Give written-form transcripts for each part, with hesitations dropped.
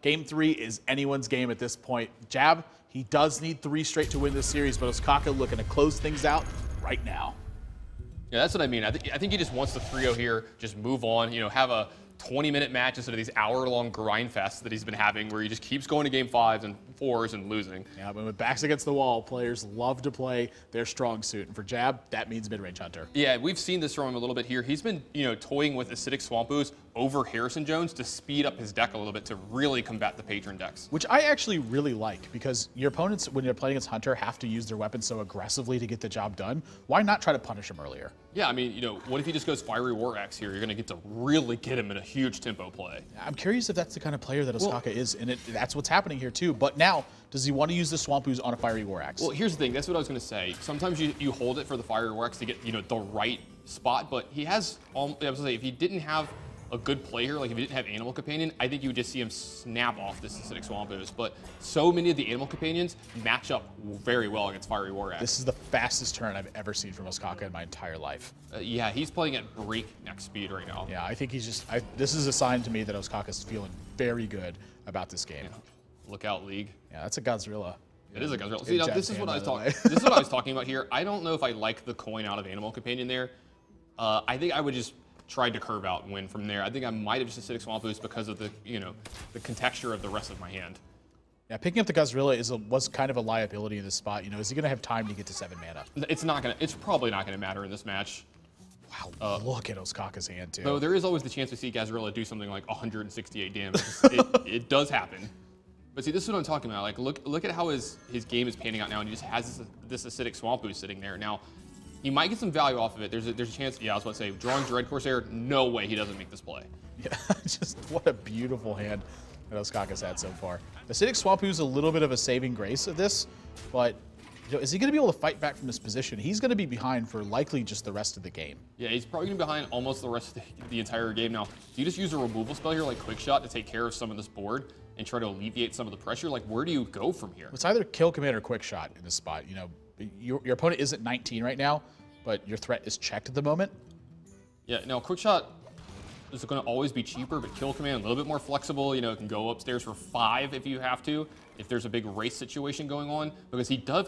Game 3 is anyone's game at this point. Jab, he does need 3 straight to win this series, but Ostkaka looking to close things out right now. Yeah, that's what I mean. I think he just wants the 3-0 here, just move on, have a 20-minute match instead of these hour-long grind fests that he's been having where he just keeps going to game 5s and 4s and losing. Yeah, but with backs against the wall, players love to play their strong suit. And for Jab, that means mid-range hunter. Yeah, we've seen this from him a little bit here. He's been, toying with acidic swamp ooze over Harrison Jones to speed up his deck a little bit to really combat the patron decks. Which I actually really like, because your opponents, when you're playing against Hunter, have to use their weapons so aggressively to get the job done. Why not try to punish him earlier? Yeah, I mean, what if he just goes Fiery War Axe here? You're going to get to really get him in a huge tempo play. I'm curious if that's the kind of player that Ostkaka is, and that's what's happening here too. But now, does he want to use the Swamp Ooze on a Fiery War Axe? Well, here's the thing. That's what I was going to say. Sometimes you hold it for the Fiery War Axe to get, the right spot, but he has, I was going to say, if he didn't have a good play here, like if he didn't have Animal Companion, I think you would just see him snap off this Acidic Swamp Ooze. But so many of the Animal Companions match up very well against Fiery War Axe. This is the fastest turn I've ever seen from Ostkaka in my entire life. Yeah, he's playing at breakneck speed right now. Yeah, I think he's just, this is a sign to me that Ostkaka's feeling very good about this game. Yeah. Look out, League. Yeah, that's a Godzilla. It is a Godzilla. See, now, this is what I was talking. This is what I was talking about here. I don't know if I like the coin out of Animal Companion there. I think I would just tried to curve out and win from there. I think I might have just Acidic Swamp Ooze because of the, the contexture of the rest of my hand. Yeah, picking up the Godzilla was kind of a liability in this spot. Is he going to have time to get to 7 mana? It's probably not gonna matter in this match. Wow, look at Ostkaka's hand too. Though there is always the chance we see Godzilla do something like 168 damage. it does happen. But see, this is what I'm talking about. Like, look at how his game is panning out now, and he just has this Acidic Swamp Ooze sitting there now. He might get some value off of it. There's a chance. Yeah, I was about to say, drawing Dread Corsair, no way he doesn't make this play. Yeah, just what a beautiful hand that Ostkaka's had so far. The Acidic Swamp Ooze is a little bit of a saving grace of this, but is he going to be able to fight back from this position? He's going to be behind for likely just the rest of the game. Yeah, he's probably going to be behind almost the rest of the entire game. Now, do you just use a removal spell here like Quick Shot to take care of some of this board and try to alleviate some of the pressure? Like, where do you go from here? It's either Kill Command or Quick Shot in this spot. Your opponent isn't 19 right now, but your threat is checked at the moment. Yeah, now Quick Shot is going to always be cheaper, but Kill Command a little bit more flexible. It can go upstairs for 5 if you have to, if there's a big race situation going on, because he does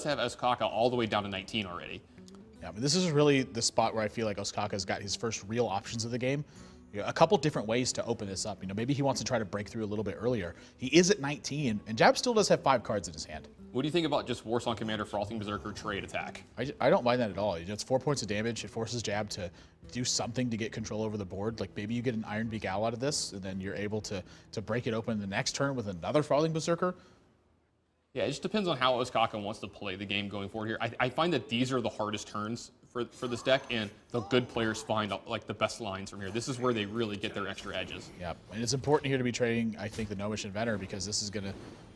have Ostkaka all the way down to 19 already. Yeah, but this is really the spot where I feel like Ostkaka's got his first real options of the game. A couple different ways to open this up. Maybe he wants to try to break through a little bit earlier. He is at 19, and Jab still does have 5 cards in his hand. What do you think about just Warsong Commander Frothing Berserker trade attack? I don't mind that at all. It's 4 points of damage. It forces Jab to do something to get control over the board. Like maybe you get an Iron Beak Owl out of this, and then you're able to break it open the next turn with another Frothing Berserker. Yeah, it just depends on how Ostkaka wants to play the game going forward here. I find that these are the hardest turns for this deck, and the good players find like the best lines from here. This is where they really get their extra edges. Yeah, and it's important here to be trading, I think, the Gnomish Inventor, because this is going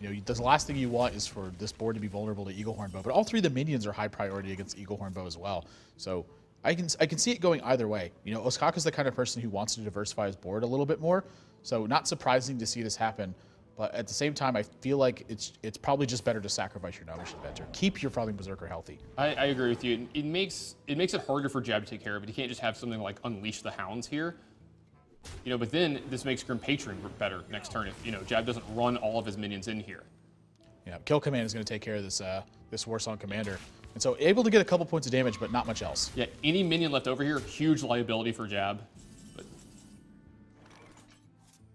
to, the last thing you want is for this board to be vulnerable to Eaglehorn Bow. But all 3 of the minions are high priority against Eaglehorn Bow as well. So I can see it going either way. Ostkaka's the kind of person who wants to diversify his board a little bit more. So not surprising to see this happen. But at the same time, I feel like it's probably just better to sacrifice your Gnomish Inventor. Keep your Frothing Berserker healthy. I agree with you. It makes it harder for Jab to take care of it. You can't just have something like Unleash the Hounds here. But then this makes Grim Patron better next turn if, Jab doesn't run all of his minions in here. Yeah, Kill Command is going to take care of this Warsong Commander. And so able to get a couple points of damage, but not much else. Yeah, any minion left over here, huge liability for Jab.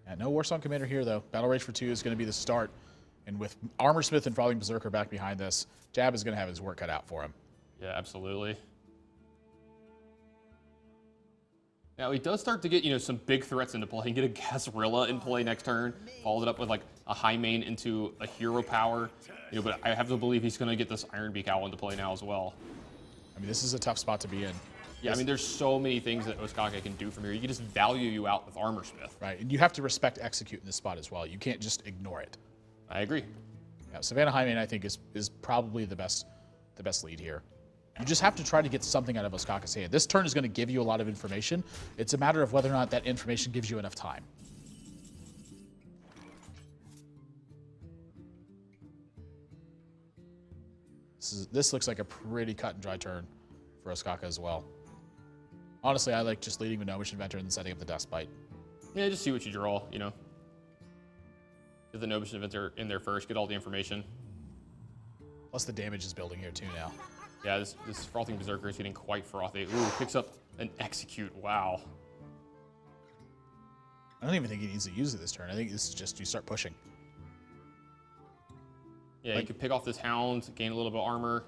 Yeah, no Warsong Commander here, though. Battle Rage for 2 is going to be the start. And with Armorsmith and Frothing Berserker back behind this, Jab is going to have his work cut out for him. Yeah, absolutely. Now, he does start to get, some big threats into play. He can get a Gazrilla in play next turn, followed it up with, like, a high main into a hero power. But I have to believe he's going to get this Iron Beak Owl into play now as well. I mean, this is a tough spot to be in. Yeah, I mean, there's so many things that Ostkaka can do from here. You can just value you out with Armorsmith. Right, and you have to respect Execute in this spot as well. You can't just ignore it. I agree. Yeah, Savannah Highmane, I think, is probably the best lead here. You just have to try to get something out of Ostkaka's hand. This turn is going to give you a lot of information. It's a matter of whether or not that information gives you enough time. This looks like a pretty cut and dry turn for Ostkaka as well. Honestly, I like just leading with Gnomish Inventor and then setting up the Dust Bite. Yeah, just see what you draw, Get the Nobish Inventor in there first, get all the information. Plus the damage is building here too now. Yeah, this Frothing Berserker is getting quite frothy. Ooh, picks up an Execute. Wow. I don't even think he needs to use it this turn. I think this is just you start pushing. Yeah, you could pick off this Hound, gain a little bit of armor.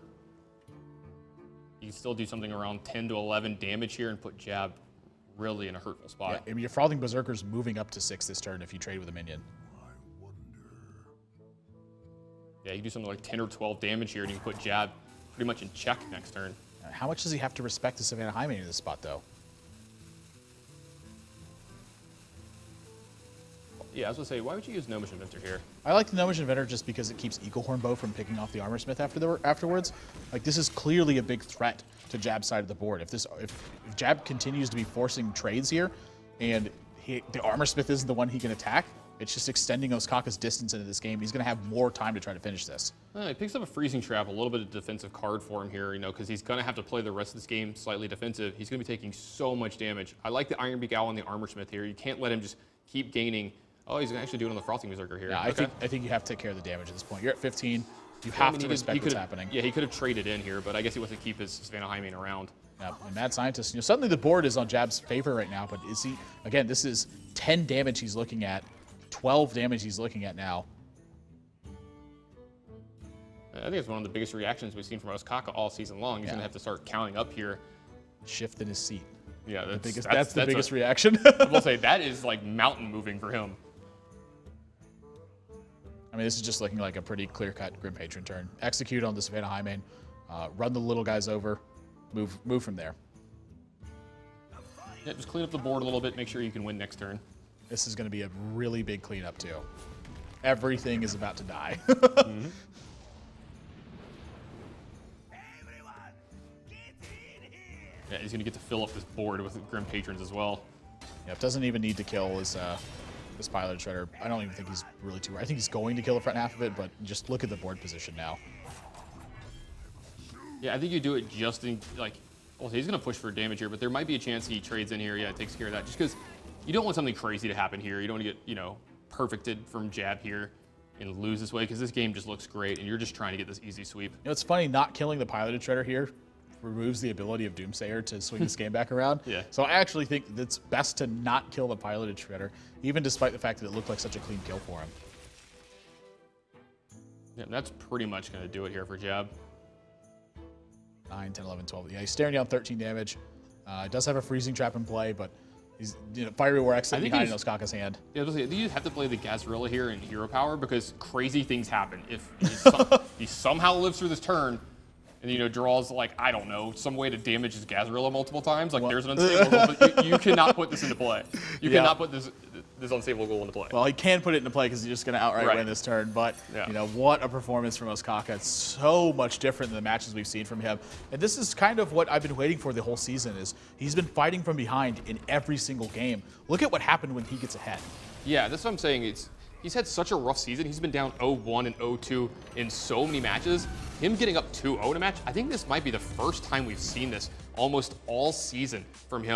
You can still do something around 10 to 11 damage here and put Jab really in a hurtful spot. Yeah, I mean, your Frothing Berserker's moving up to 6 this turn if you trade with a minion. Yeah, you can do something like 10 or 12 damage here and you can put Jab pretty much in check next turn. How much does he have to respect the Savannah Highmane in this spot, though? Yeah, I was going to say, why would you use Nobish Inventor here? I like the Nobish Inventor just because it keeps Eaglehorn Bow from picking off the Armor Smith afterwards. Like, this is clearly a big threat to Jab's side of the board. If Jab continues to be forcing trades here, and the Armor Smith isn't the one he can attack, it's just extending Ostkaka's distance into this game. He's going to have more time to try to finish this. He picks up a Freezing Trap, a little bit of defensive card for him here, you know, because he's going to have to play the rest of this game slightly defensive. He's going to be taking so much damage. I like the Iron Beak Owl and the Armor Smith here. You can't let him just keep gaining. Oh, he's going to actually do it on the Frothing Berserker here. Yeah, okay. I think you have to take care of the damage at this point. You're at 15. You have to respect what's happening. Yeah, he could have traded in here, but I guess he wants to keep his Savannah Highmane around. Yeah, and Mad Scientist, you know, suddenly the board is on Jab's favor right now, but is he, again, this is 10 damage he's looking at, 12 damage he's looking at now. I think it's one of the biggest reactions we've seen from Ostkaka all season long. He's going to have to start counting up here. Shift in his seat. Yeah, that's the biggest reaction. I will say that is like mountain moving for him. I mean, this is just looking like a pretty clear-cut Grim Patron turn. Execute on the Savannah Highmane, run the little guys over, move from there. Yeah, just clean up the board a little bit, make sure you can win next turn. This is going to be a really big cleanup, too. Everything is about to die. Mm-hmm. Yeah, he's going to get to fill up this board with Grim Patrons as well. Yep, doesn't even need to kill his Pilot Shredder. I don't even think he's really too... I think he's going to kill the front half of it, but just look at the board position now. Yeah, I think you do it just in, like... Well, he's going to push for damage here, but there might be a chance he trades in here. Yeah, takes care of that. Just because you don't want something crazy to happen here. You don't want to get, you know, perfected from Jab here and lose this way, because this game just looks great, and you're just trying to get this easy sweep. You know, it's funny, not killing the Piloted Shredder here removes the ability of Doomsayer to swing this game back around. Yeah. So I actually think that it's best to not kill the Piloted Shredder, even despite the fact that it looked like such a clean kill for him. Yeah, that's pretty much going to do it here for Jab. 9, 10, 11, 12. Yeah, he's staring down 13 damage. Does have a Freezing Trap in play, but he's, you know, Fiery War Exit behind in Ostkaka's hand. Yeah, you have to play the Gazrilla here in Hero Power because crazy things happen. If he somehow lives through this turn and, you know, draws, like, I don't know, some way to damage his Gazrilla multiple times, like there's an unstable goal, but you cannot put this into play. You cannot put this unstable goal into play. Well, he can put it into play because he's just going to outright win this turn, but, you know, what a performance from Ostkaka. It's so much different than the matches we've seen from him. And this is kind of what I've been waiting for the whole season is he's been fighting from behind in every single game. Look at what happened when he gets ahead. Yeah, that's what I'm saying. He's had such a rough season. He's been down 0-1 and 0-2 in so many matches. Him getting up 2-0 in a match, I think this might be the first time we've seen this almost all season from him.